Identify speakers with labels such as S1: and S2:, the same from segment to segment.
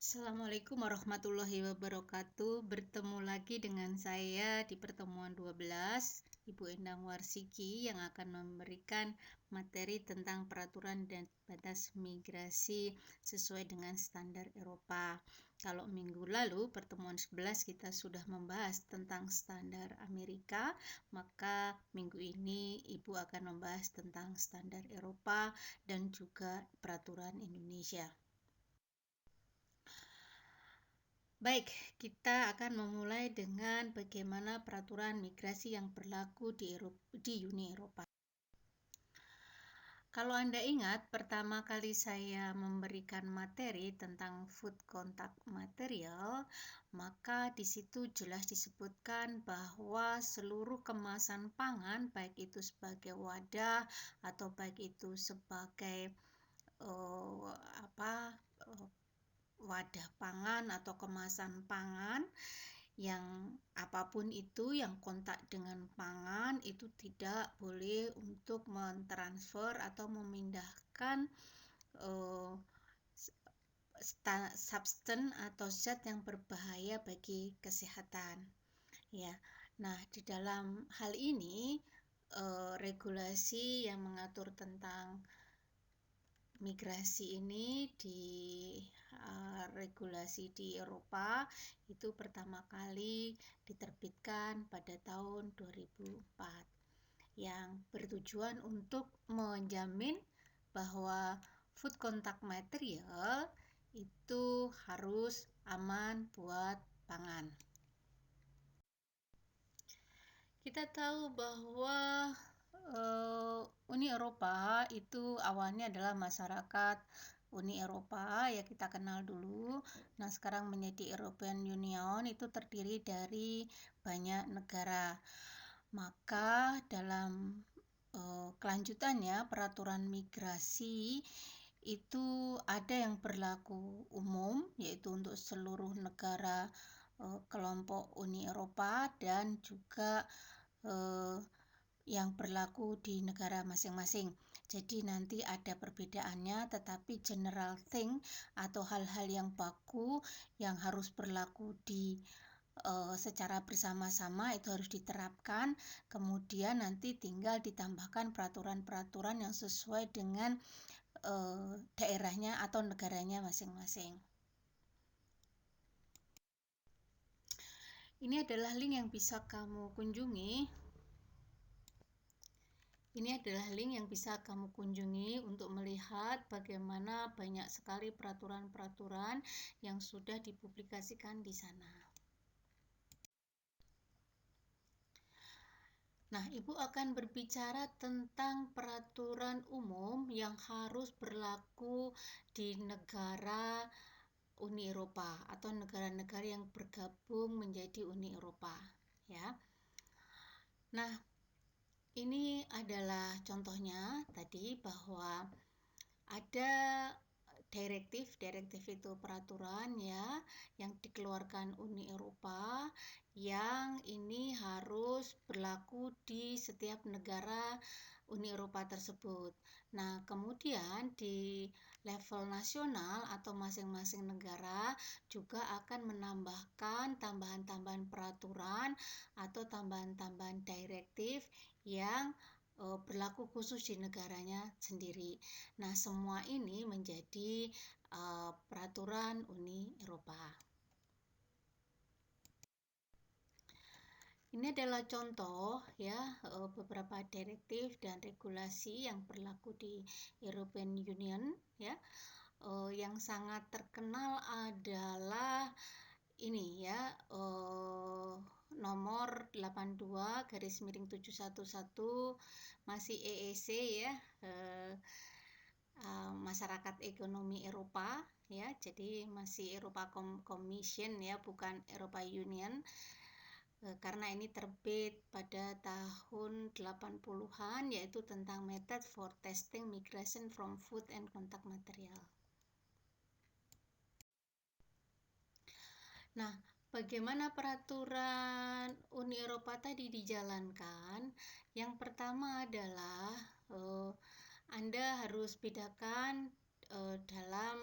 S1: Assalamualaikum warahmatullahi wabarakatuh. Bertemu lagi dengan saya di pertemuan 12, Ibu Endang Warsiki yang akan memberikan materi tentang peraturan dan batas migrasi sesuai dengan standar Eropa. Kalau minggu lalu, pertemuan 11 kita sudah membahas tentang standar Amerika, maka minggu ini Ibu akan membahas tentang standar Eropa dan juga peraturan Indonesia. Baik, kita akan memulai dengan bagaimana peraturan migrasi yang berlaku di Uni Eropa. Kalau Anda ingat, pertama kali saya memberikan materi tentang food contact material, maka di situ jelas disebutkan bahwa seluruh kemasan pangan, baik itu sebagai wadah atau baik itu sebagai wadah pangan atau kemasan pangan yang apapun itu yang kontak dengan pangan itu tidak boleh untuk mentransfer atau memindahkan substan atau zat yang berbahaya bagi kesehatan. Ya. Nah, di dalam hal ini regulasi yang mengatur tentang migrasi ini di regulasi di Eropa itu pertama kali diterbitkan pada tahun 2004 yang bertujuan untuk menjamin bahwa food contact material itu harus aman buat pangan. Kita tahu bahwa Uni Eropa itu awalnya adalah masyarakat Uni Eropa, ya kita kenal dulu. Nah, sekarang menjadi European Union itu terdiri dari banyak negara. Maka dalam kelanjutannya peraturan migrasi itu ada yang berlaku umum, yaitu untuk seluruh negara kelompok Uni Eropa dan juga yang berlaku di negara masing-masing. Jadi nanti ada perbedaannya, tetapi general thing atau hal-hal yang baku yang harus berlaku di secara bersama-sama itu harus diterapkan. Kemudian nanti tinggal ditambahkan peraturan-peraturan yang sesuai dengan daerahnya atau negaranya masing-masing. Ini adalah link yang bisa kamu kunjungi. Ini adalah link yang bisa kamu kunjungi untuk melihat bagaimana banyak sekali peraturan-peraturan yang sudah dipublikasikan di sana. Nah, Ibu akan berbicara tentang peraturan umum yang harus berlaku di negara Uni Eropa atau negara-negara yang bergabung menjadi Uni Eropa, ya. Nah, ini adalah contohnya tadi bahwa ada direktif itu peraturan ya yang dikeluarkan Uni Eropa yang ini harus berlaku di setiap negara Uni Eropa tersebut. Nah, kemudian di level nasional atau masing-masing negara juga akan menambahkan tambahan-tambahan peraturan atau tambahan-tambahan direktif yang berlaku khusus di negaranya sendiri. Nah, semua ini menjadi peraturan Uni Eropa. Ini adalah contoh ya beberapa direktif dan regulasi yang berlaku di European Union ya. Yang sangat terkenal adalah ini ya nomor 82/711 masih EEC ya, masyarakat ekonomi Eropa ya, jadi masih Eropa Commission ya, bukan Eropa Union, karena ini terbit pada tahun 80-an, yaitu tentang method for testing migration from food and contact material. Nah, bagaimana peraturan Uni Eropa tadi dijalankan? Yang pertama adalah Anda harus bedakan dalam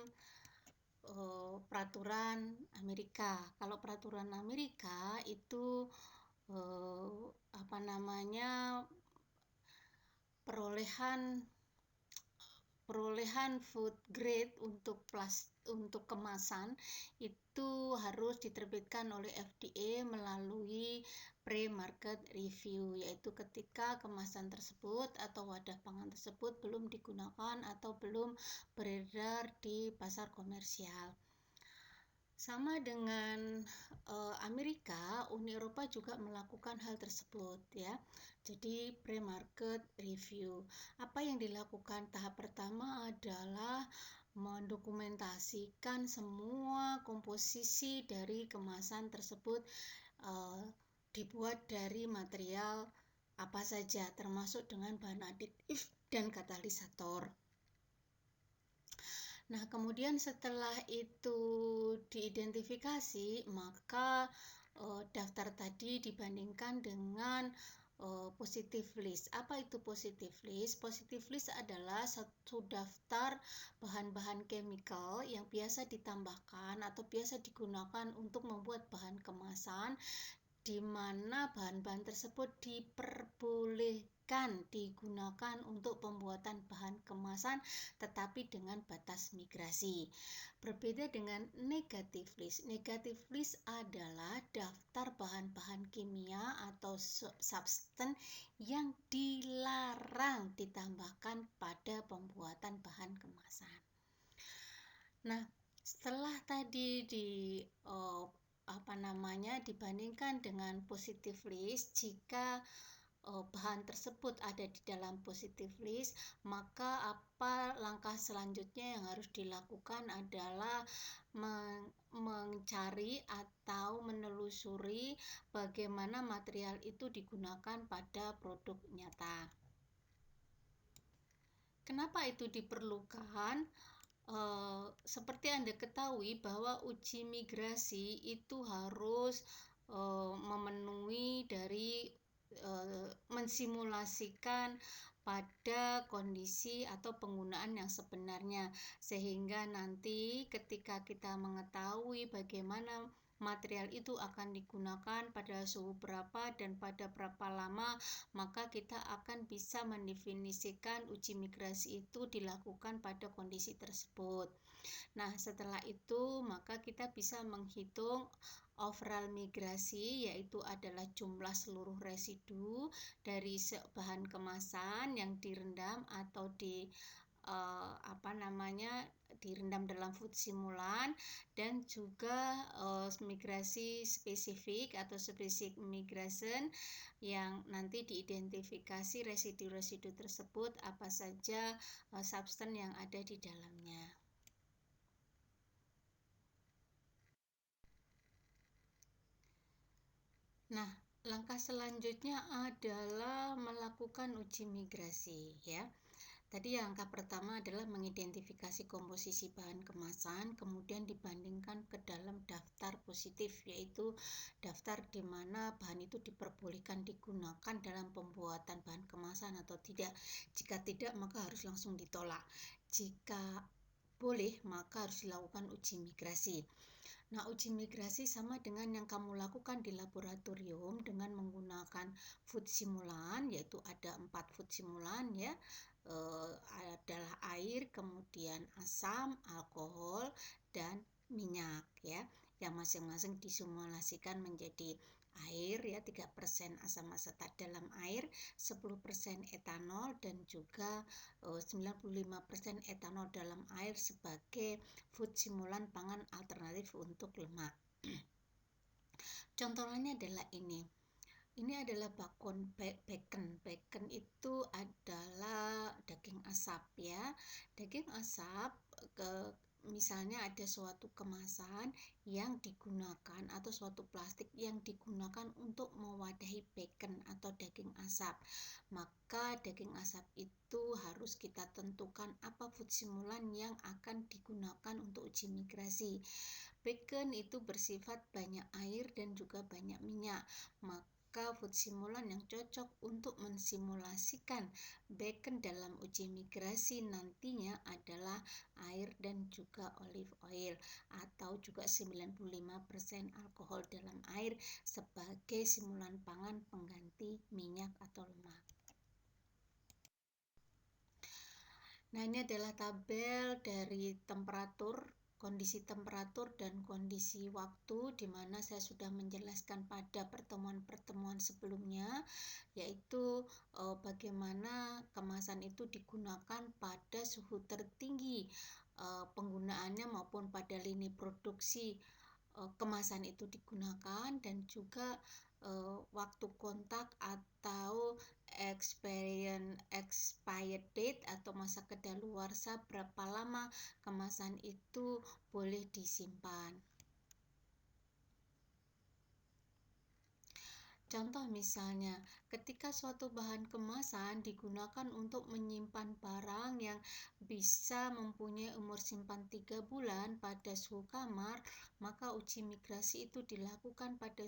S1: peraturan Amerika. Kalau peraturan Amerika itu perolehan food grade untuk kemasan itu harus diterbitkan oleh FDA melalui pre-market review, yaitu ketika kemasan tersebut atau wadah pangan tersebut belum digunakan atau belum beredar di pasar komersial. Sama dengan Amerika, Uni Eropa juga melakukan hal tersebut ya. Jadi pre-market review. Apa yang dilakukan? Tahap pertama adalah mendokumentasikan semua komposisi dari kemasan tersebut dibuat dari material apa saja, termasuk dengan bahan aditif dan katalisator. Nah, kemudian setelah itu diidentifikasi, maka daftar tadi dibandingkan dengan positive list. Apa itu positive list? Positive list adalah satu daftar bahan-bahan chemical yang biasa ditambahkan atau biasa digunakan untuk membuat bahan kemasan, di mana bahan-bahan tersebut diperbolehkan digunakan untuk pembuatan bahan kemasan tetapi dengan batas migrasi. Berbeda dengan negative list. Negative list adalah daftar bahan-bahan kimia atau substance yang dilarang ditambahkan pada pembuatan bahan kemasan. Nah, setelah tadi dibandingkan dengan positive list, jika bahan tersebut ada di dalam positive list, maka langkah selanjutnya yang harus dilakukan adalah mencari atau menelusuri bagaimana material itu digunakan pada produk nyata. Kenapa itu diperlukan? Seperti Anda ketahui bahwa uji migrasi itu harus memenuhi dari mensimulasikan pada kondisi atau penggunaan yang sebenarnya, sehingga nanti ketika kita mengetahui bagaimana material itu akan digunakan pada suhu berapa dan pada berapa lama, maka kita akan bisa mendefinisikan uji migrasi itu dilakukan pada kondisi tersebut. Nah, setelah itu maka kita bisa menghitung overall migrasi, yaitu adalah jumlah seluruh residu dari bahan kemasan yang direndam atau direndam dalam food simulan, dan juga migrasi spesifik atau specific migration yang nanti diidentifikasi residu-residu tersebut apa saja substance yang ada di dalamnya. Nah, langkah selanjutnya adalah melakukan uji migrasi ya. Tadi langkah pertama adalah mengidentifikasi komposisi bahan kemasan, kemudian dibandingkan ke dalam daftar positif, yaitu daftar di mana bahan itu diperbolehkan digunakan dalam pembuatan bahan kemasan atau tidak. Jika tidak, maka harus langsung ditolak. Jika boleh, maka harus dilakukan uji migrasi. Nah, uji migrasi sama dengan yang kamu lakukan di laboratorium dengan menggunakan food simulan, yaitu ada 4 food simulan ya. Adalah air, kemudian asam, alkohol, dan minyak ya, yang masing-masing disimulasikan menjadi air ya, 3% asam asetat dalam air, 10% etanol, dan juga 95% etanol dalam air sebagai food simulan pangan alternatif untuk lemak. Contohnya adalah ini. Ini adalah bacon. Bacon itu adalah daging asap ya. Daging asap, misalnya ada suatu kemasan yang digunakan atau suatu plastik yang digunakan untuk mewadahi bacon atau daging asap. Maka daging asap itu harus kita tentukan apa food simulan yang akan digunakan untuk uji migrasi. Bacon itu bersifat banyak air dan juga banyak minyak. maka food simulan yang cocok untuk mensimulasikan bacon dalam uji migrasi nantinya adalah air dan juga olive oil, atau juga 95% alkohol dalam air sebagai simulan pangan pengganti minyak atau lemak. Nah, ini adalah tabel dari kondisi temperatur dan kondisi waktu, di mana saya sudah menjelaskan pada pertemuan-pertemuan sebelumnya, yaitu bagaimana kemasan itu digunakan pada suhu tertinggi penggunaannya maupun pada lini produksi kemasan itu digunakan, dan juga waktu kontak atau expired date atau masa kedaluarsa, berapa lama kemasan itu boleh disimpan. Contoh misalnya, ketika suatu bahan kemasan digunakan untuk menyimpan barang yang bisa mempunyai umur simpan 3 bulan pada suhu kamar, maka uji migrasi itu dilakukan pada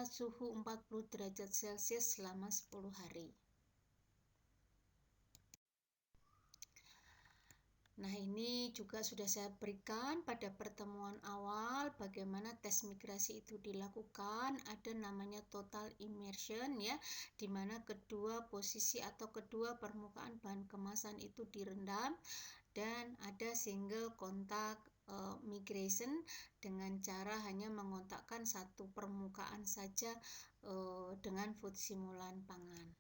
S1: suhu 40 derajat Celcius selama 10 hari. Nah, ini juga sudah saya berikan pada pertemuan awal bagaimana tes migrasi itu dilakukan. Ada namanya total immersion, ya, di mana kedua posisi atau kedua permukaan bahan kemasan itu direndam, dan ada single contact migration dengan cara hanya mengontakkan satu permukaan saja dengan food simulan pangan.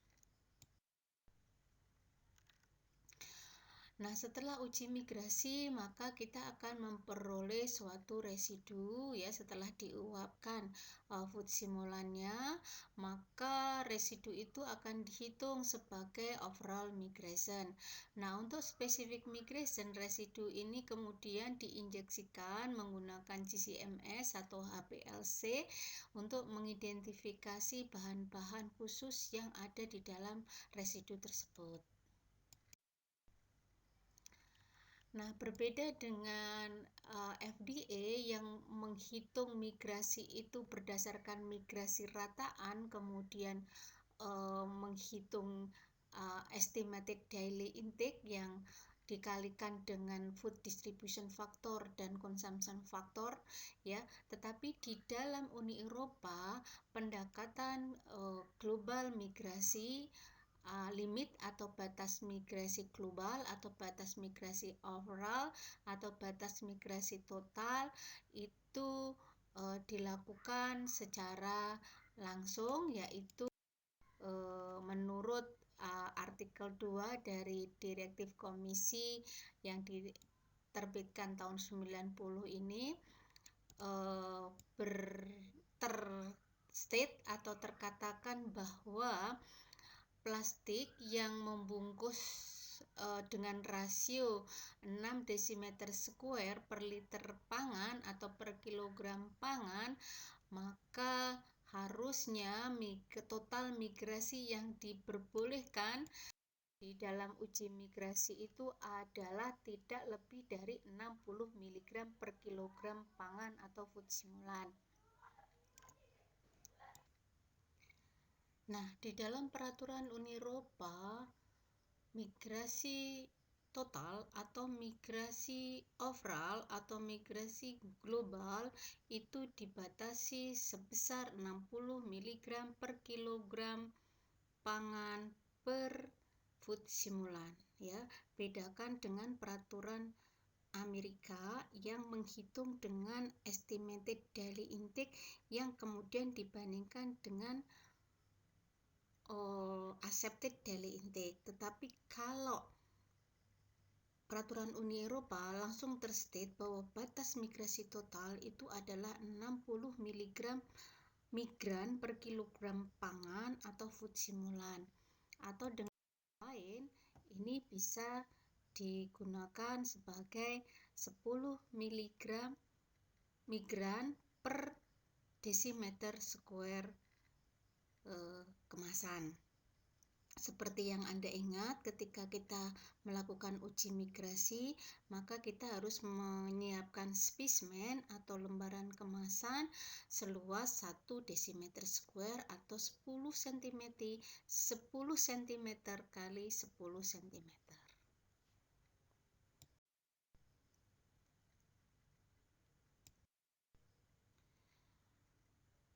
S1: Nah, setelah uji migrasi, maka kita akan memperoleh suatu residu, ya, setelah diuapkan food simulannya, maka residu itu akan dihitung sebagai overall migration. Nah, untuk specific migration, residu ini kemudian diinjeksikan menggunakan GCMS atau HPLC untuk mengidentifikasi bahan-bahan khusus yang ada di dalam residu tersebut. Nah, berbeda dengan FDA yang menghitung migrasi itu berdasarkan migrasi rataan, kemudian menghitung estimated daily intake yang dikalikan dengan food distribution factor dan consumption factor, ya. Tetapi di dalam Uni Eropa, pendekatan global migrasi, limit atau batas migrasi global atau batas migrasi overall atau batas migrasi total itu dilakukan secara langsung, yaitu menurut artikel 2 dari Direktif Komisi yang diterbitkan tahun 90 ini, terstate atau terkatakan bahwa plastik yang membungkus dengan rasio 6 desimeter square per liter pangan atau per kilogram pangan, maka harusnya total migrasi yang diperbolehkan di dalam uji migrasi itu adalah tidak lebih dari 60 mg per kilogram pangan atau food simulan. Nah, di dalam peraturan Uni Eropa, migrasi total atau migrasi overall atau migrasi global itu dibatasi sebesar 60 mg per kilogram pangan per food simulan, ya. Bedakan dengan peraturan Amerika yang menghitung dengan estimated daily intake yang kemudian dibandingkan dengan accepted daily intake. Tetapi kalau peraturan Uni Eropa langsung terstate bahwa batas migrasi total itu adalah 60 migran per kilogram pangan atau food simulan, atau dengan lain ini bisa digunakan sebagai 10 migran per desimeter square kemasan. Seperti yang Anda ingat ketika kita melakukan uji migrasi, maka kita harus menyiapkan spesimen atau lembaran kemasan seluas 1 desimeter square atau 10 cm kali 10 cm.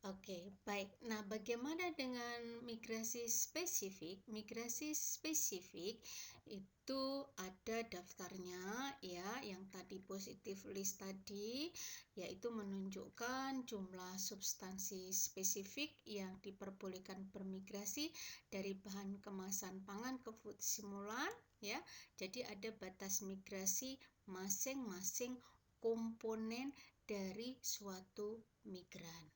S1: Oke, baik. Nah, bagaimana dengan migrasi spesifik? Migrasi spesifik itu ada daftarnya ya, yang tadi positif list tadi, yaitu menunjukkan jumlah substansi spesifik yang diperbolehkan bermigrasi dari bahan kemasan pangan ke food simulan ya. Jadi ada batas migrasi masing-masing komponen dari suatu migran.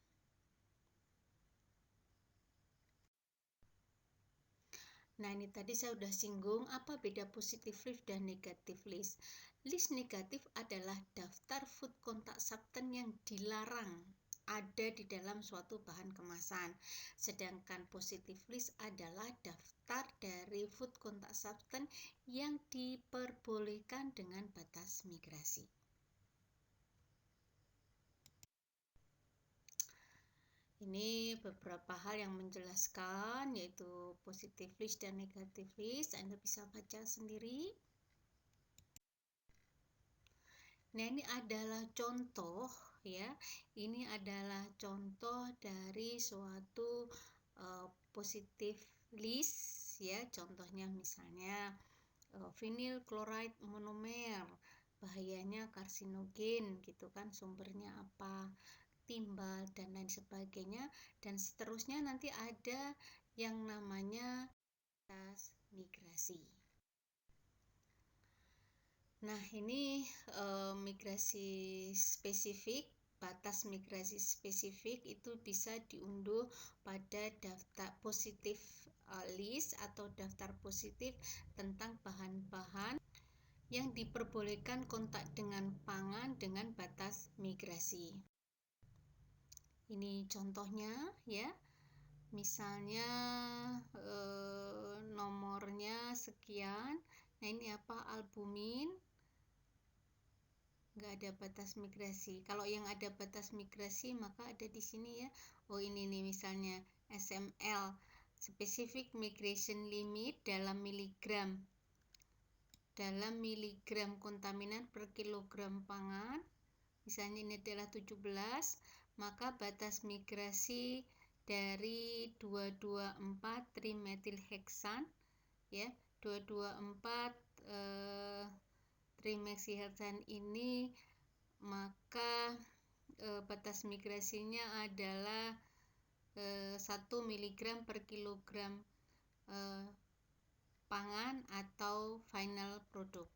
S1: Nah, ini tadi saya sudah singgung apa beda positif list dan negatif list. List negatif adalah daftar food contact substance yang dilarang ada di dalam suatu bahan kemasan. Sedangkan positif list adalah daftar dari food contact substance yang diperbolehkan dengan batas migrasi. Ini beberapa hal yang menjelaskan, yaitu positif list dan negatif list. Anda bisa baca sendiri. Nah, ini adalah contoh ya. Ini adalah contoh dari suatu positif list ya. Contohnya misalnya vinyl chloride monomer, bahayanya karsinogen gitu kan, sumbernya apa, timbal dan lain sebagainya, dan seterusnya. Nanti ada yang namanya batas migrasi. Nah, ini migrasi spesifik. Batas migrasi spesifik itu bisa diunduh pada daftar positif list atau daftar positif tentang bahan-bahan yang diperbolehkan kontak dengan pangan dengan batas migrasi. Ini contohnya ya. Misalnya nomornya sekian. Nah, ini apa? Albumin. Nggak ada batas migrasi. Kalau yang ada batas migrasi maka ada di sini ya. Oh, ini nih misalnya SML, Specific Migration Limit dalam miligram. Dalam miligram kontaminan per kilogram pangan. Misalnya ini adalah 17, maka batas migrasi dari 224 trimethylhexan ya, 224 trimethylhexan ini, maka batas migrasinya adalah 1 mg per kilogram pangan atau final product.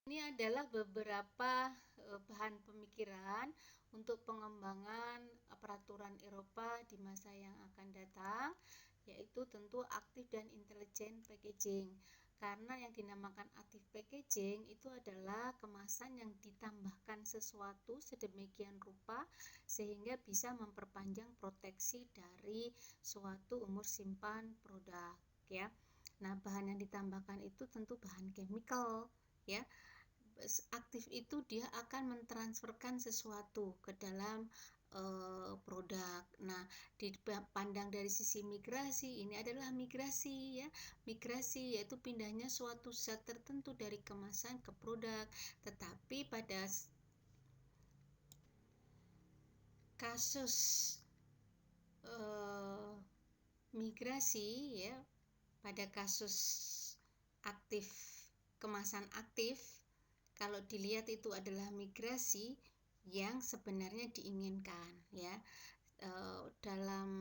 S1: Ini adalah beberapa bahan pemikiran untuk pengembangan peraturan Eropa di masa yang akan datang, yaitu tentu aktif dan intelijen packaging. Karena yang dinamakan aktif packaging itu adalah kemasan yang ditambahkan sesuatu sedemikian rupa sehingga bisa memperpanjang proteksi dari suatu umur simpan produk ya. Nah, bahan yang ditambahkan itu tentu bahan chemical ya. Aktif itu dia akan mentransferkan sesuatu ke dalam produk. Nah, dipandang dari sisi migrasi, ini adalah migrasi ya. Migrasi yaitu pindahnya suatu zat tertentu dari kemasan ke produk. Tetapi pada kasus migrasi ya, pada kasus aktif, kemasan aktif, kalau dilihat itu adalah migrasi yang sebenarnya diinginkan ya. Dalam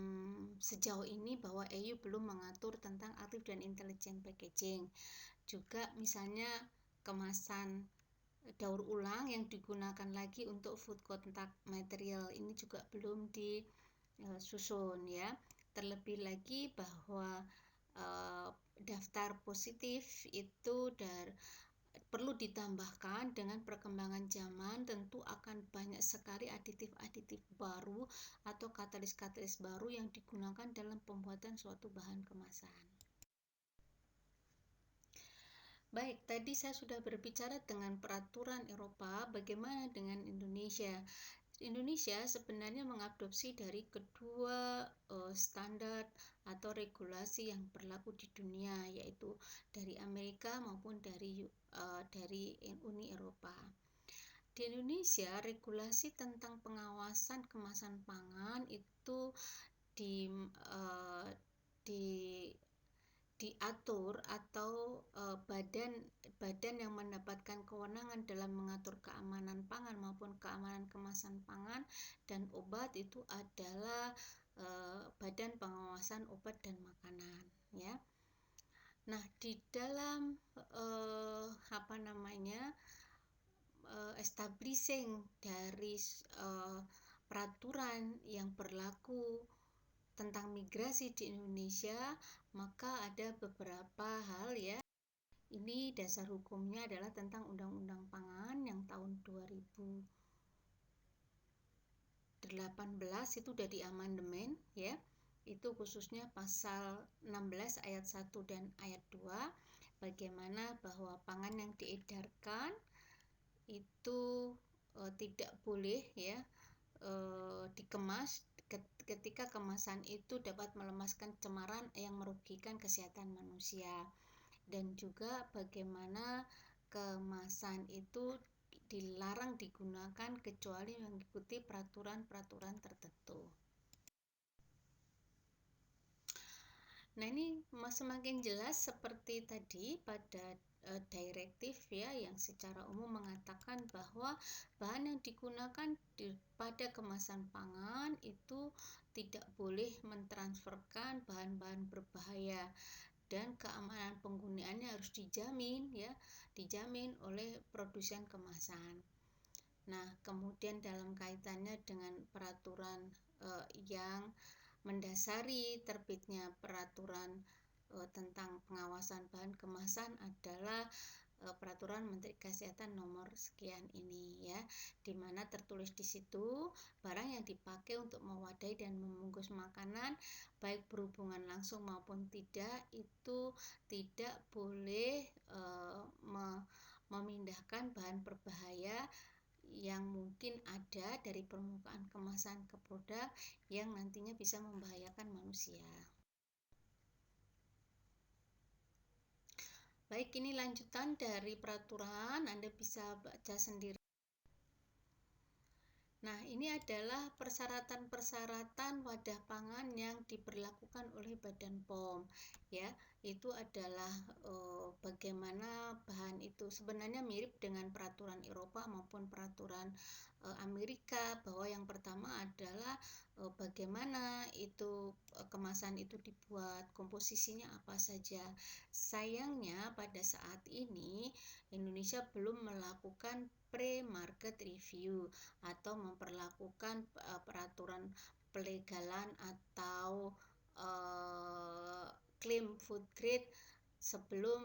S1: sejauh ini bahwa EU belum mengatur tentang aktif dan intelijen packaging. Juga misalnya kemasan daur ulang yang digunakan lagi untuk food contact material ini juga belum disusun ya. Terlebih lagi bahwa daftar positif itu perlu ditambahkan dengan perkembangan zaman, tentu akan banyak sekali aditif-aditif baru atau katalis-katalis baru yang digunakan dalam pembuatan suatu bahan kemasan. Baik, tadi saya sudah berbicara dengan peraturan Eropa, bagaimana dengan Indonesia? Indonesia sebenarnya mengadopsi dari kedua standar atau regulasi yang berlaku di dunia, yaitu dari Amerika maupun dari Uni Eropa. Di Indonesia, regulasi tentang pengawasan kemasan pangan itu di, di diatur atau badan yang mendapatkan kewenangan dalam mengatur keamanan pangan maupun keamanan kemasan pangan dan obat itu adalah Badan Pengawasan Obat dan Makanan, ya. Nah, di dalam establishing dari peraturan yang berlaku tentang migrasi di Indonesia, maka ada beberapa hal, ya. Ini dasar hukumnya adalah tentang Undang-Undang Pangan yang tahun 2018 itu sudah diamandemen, ya. Itu khususnya pasal 16 ayat 1 dan ayat 2, bagaimana bahwa pangan yang diedarkan itu tidak boleh, ya, dikemas ketika kemasan itu dapat melemaskan cemaran yang merugikan kesehatan manusia, dan juga bagaimana kemasan itu dilarang digunakan kecuali mengikuti peraturan-peraturan tertentu. Nah, ini semakin jelas seperti tadi pada direktif, ya, yang secara umum mengatakan bahwa bahan yang digunakan pada kemasan pangan itu tidak boleh mentransferkan bahan-bahan berbahaya dan keamanan penggunaannya harus dijamin, ya, dijamin oleh produsen kemasan. Nah, kemudian dalam kaitannya dengan peraturan yang mendasari terbitnya peraturan tentang pengawasan bahan kemasan adalah peraturan Menteri Kesehatan nomor sekian ini, ya, di mana tertulis di situ barang yang dipakai untuk mewadahi dan membungkus makanan baik berhubungan langsung maupun tidak itu tidak boleh memindahkan bahan berbahaya yang mungkin ada dari permukaan kemasan ke produk yang nantinya bisa membahayakan manusia. Baik, ini lanjutan dari peraturan, Anda bisa baca sendiri. Nah, ini adalah persyaratan-persyaratan wadah pangan yang diberlakukan oleh Badan POM, ya. Itu adalah bagaimana bahan itu sebenarnya mirip dengan peraturan Eropa maupun peraturan Amerika, bahwa yang pertama adalah bagaimana itu kemasan itu dibuat, komposisinya apa saja. Sayangnya pada saat ini Indonesia belum melakukan pre-market review atau memperlakukan peraturan pelegalan atau claim food grade sebelum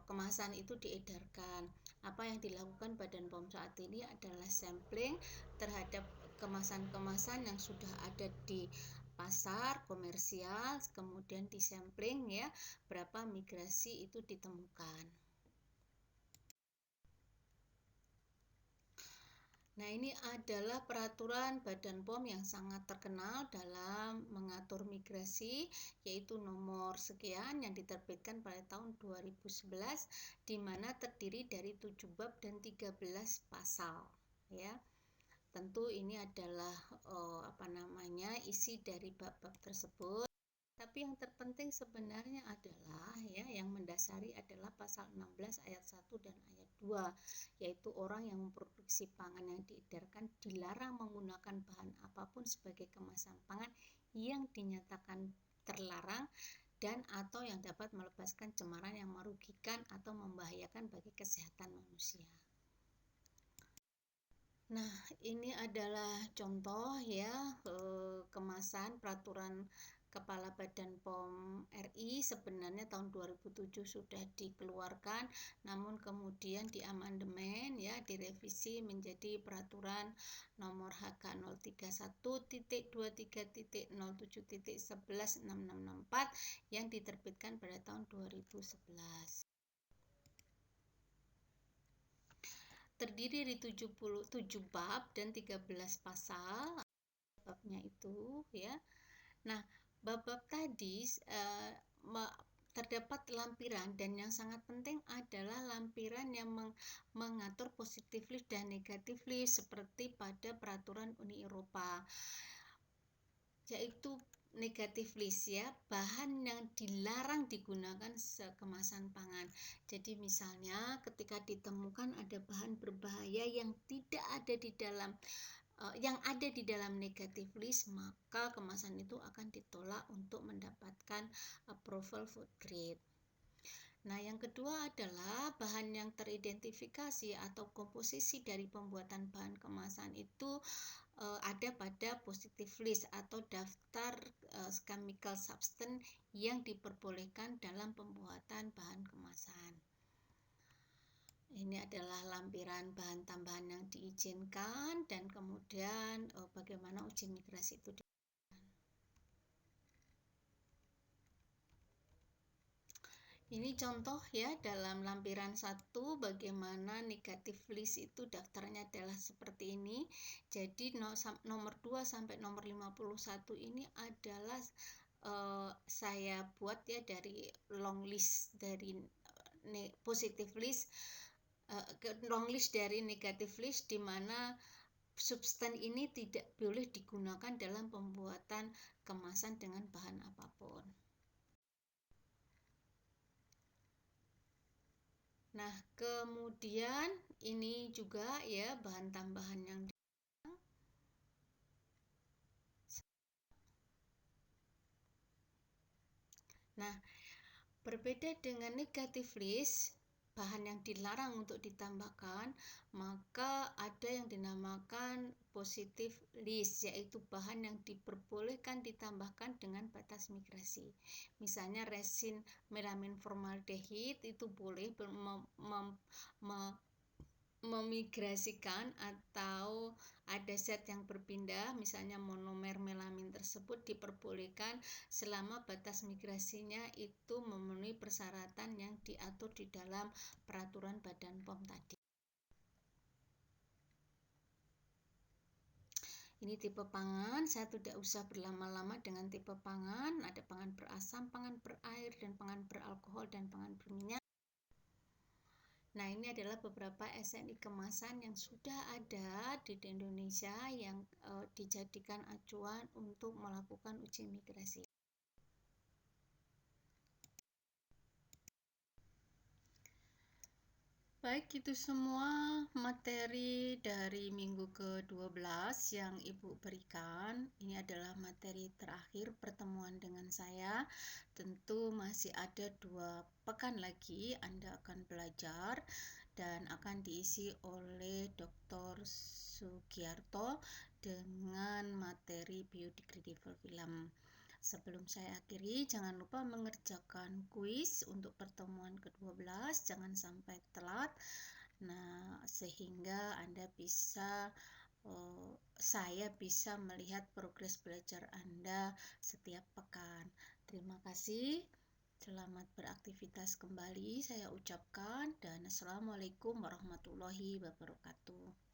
S1: kemasan itu diedarkan. Apa yang dilakukan Badan POM saat ini adalah sampling terhadap kemasan-kemasan yang sudah ada di pasar komersial, kemudian disampling, ya, berapa migrasi itu ditemukan. Nah, ini adalah peraturan Badan POM yang sangat terkenal dalam mengatur migrasi, yaitu nomor sekian yang diterbitkan pada tahun 2011, di mana terdiri dari 7 bab dan 13 pasal, ya. Tentu ini adalah isi dari bab-bab tersebut. Tapi yang terpenting sebenarnya adalah, ya, yang mendasari adalah pasal 16 ayat 1 dan ayat 2, yaitu orang yang memproduksi pangan yang diedarkan dilarang menggunakan bahan apapun sebagai kemasan pangan yang dinyatakan terlarang dan atau yang dapat melepaskan cemaran yang merugikan atau membahayakan bagi kesehatan manusia. Nah, ini adalah contoh, ya, kemasan peraturan Kepala Badan POM RI sebenarnya tahun 2007 sudah dikeluarkan, namun kemudian diamandemen ya, direvisi menjadi peraturan nomor HK 031.23.07.116664 yang diterbitkan pada tahun 2011. Terdiri dari 77 bab dan 13 pasal babnya itu ya. Nah, bab-bab tadi terdapat lampiran, dan yang sangat penting adalah lampiran yang mengatur positif list dan negatif list seperti pada peraturan Uni Eropa, yaitu negatif list ya, bahan yang dilarang digunakan sekemasan pangan. Jadi misalnya ketika ditemukan ada bahan berbahaya yang tidak ada di dalam yang ada di dalam negatif list, maka kemasan itu akan ditolak untuk mendapatkan approval food grade. Nah, yang kedua adalah bahan yang teridentifikasi atau komposisi dari pembuatan bahan kemasan itu ada pada positive list atau daftar chemical substance yang diperbolehkan dalam pembuatan bahan kemasan. Ini adalah lampiran bahan tambahan yang diizinkan dan kemudian bagaimana uji migrasi itu. Ini contoh ya, dalam lampiran 1 bagaimana negatif list itu daftarnya adalah seperti ini. Jadi nomor 2 sampai nomor 51 ini adalah saya buat ya dari long list dari positive list, long list dari negatif list, di mana substan ini tidak boleh digunakan dalam pembuatan kemasan dengan bahan apapun. Nah, kemudian ini juga ya bahan tambahan yang Nah, berbeda dengan negatif list, bahan yang dilarang untuk ditambahkan, maka ada yang dinamakan positive list, yaitu bahan yang diperbolehkan ditambahkan dengan batas migrasi. Misalnya resin melamin formaldehid itu boleh memigrasikan atau ada zat yang berpindah, misalnya monomer melamin tersebut diperbolehkan selama batas migrasinya itu memenuhi persyaratan yang diatur di dalam peraturan Badan POM tadi. Ini tipe pangan, saya tidak usah berlama-lama dengan tipe pangan. Ada pangan berasam, pangan berair, dan pangan beralkohol, dan pangan berminyak. Nah, ini adalah beberapa SNI kemasan yang sudah ada di Indonesia yang dijadikan acuan untuk melakukan uji migrasi. Baik, itu semua materi dari minggu ke-12 yang Ibu berikan. Ini adalah materi terakhir pertemuan dengan saya. Tentu masih ada 2 pekan lagi Anda akan belajar dan akan diisi oleh Dr. Sugiarto dengan materi biodegradable film. Sebelum saya akhiri, jangan lupa mengerjakan kuis untuk pertemuan ke-12, jangan sampai telat. Nah, sehingga Anda bisa saya bisa melihat progres belajar Anda setiap pekan. Terima kasih. Selamat beraktivitas kembali saya ucapkan, dan Assalamualaikum warahmatullahi wabarakatuh.